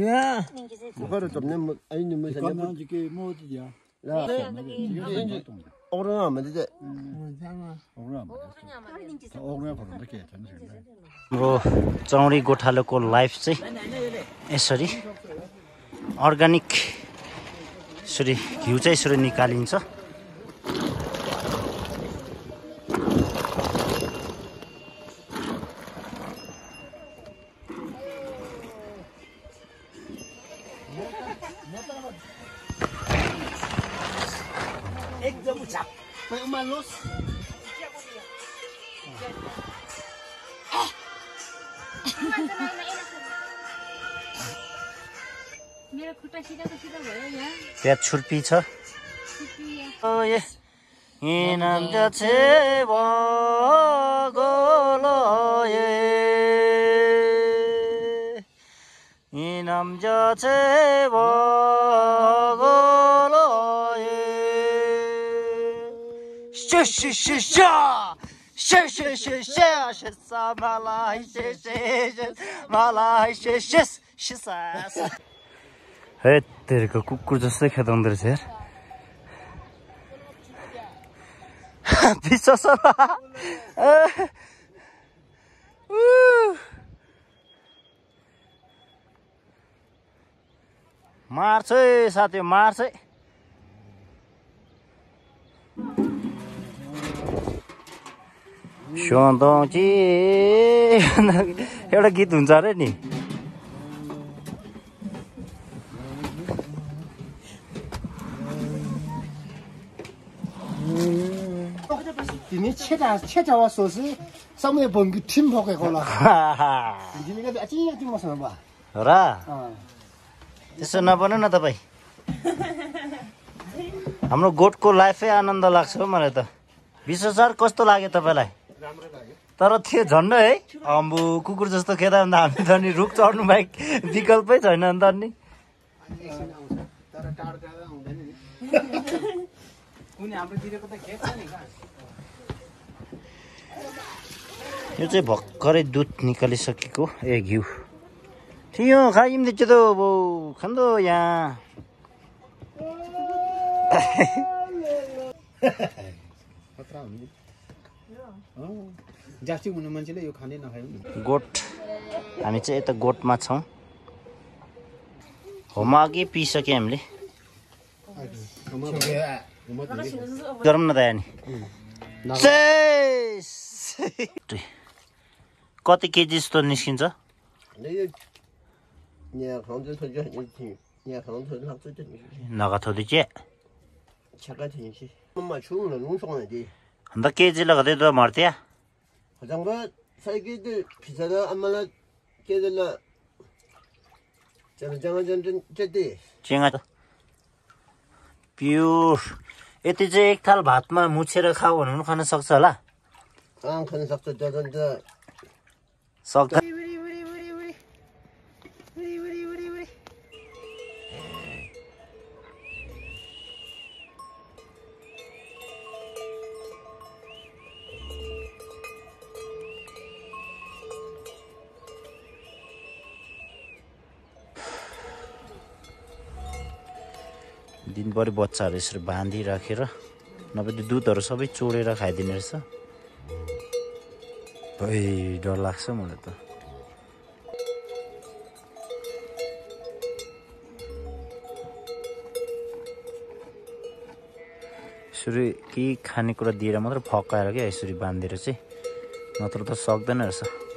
야. 뭐가를 접는 아니면 뭐 그러면 이게 뭐 어디야? 오르나 안 되지. हाम्रो चौरी गोठालोको लाइफ चाहिँ यसरी अर्ग्यानिक यसरी घिउ चाहिँ यसरी निकालिन्छ एकदम झाप उमाल्नुहोस् मेरो खुट्टा सिधा भयो यहाँ त्यहाँ छुर्पी छ ओए हिनामजा छे बगोलोए हिनामजा छे बगोलोए हे तेरेको कुकुर जस्तै खेदाउँदो रहेछ यार विश्वास मार्छ है साथी मार्छ है सधैँ एउटा गीत हुन्छ अरे नि तिमी छेटा वासोस समय बङ्गी टिम भकेको होला तिमीले अझै यति मसँग भयो र त्यसो नबन्नु न तपाईँ हाम्रो गोठको लाइफै आनन्द लाग्छ हो मलाई त विश्व सर कस्तो लाग्यो तपाईँलाई तर थियो झन्डै है अम्बु कुकुर जस्तो खेदा भन्दा हामी त नि रुख चढ्नु बाहेक विकल्पै छैन अन्त नि यो चाहिँ भर्खरै दुध निकालिसकेको घिउ थियो खाइम दिन्छ त खान्दो यहाँ जास्ती हुने मान्छेले यो खाने नखायो नि गोठ हामी चाहिँ यता गोठमा छौँ होमा अघि पिइसक्यो हामीले गरौँ न त नि कति केजी जस्तो निस्किन्छ नगथोदी चाहिँ अन्त केजी लगाउँदै त मर्थ्या चेङ्गा त प्योर यति चाहिँ एक थाल भातमा मुछेर खाऊ भने पनि खान सक्छ होला सक्छ दिनभरि बच्चाहरू यसरी बाँधिराखेर नभए त्यो दुधहरू सबै चोरेर खाइदिने रहेछ डर लाग्छ मलाई त यसरी केही खानेकुरा दिएर मात्र फकाएर क्या यसरी बाँधेर चाहिँ नत्र त सक्दैन रहेछ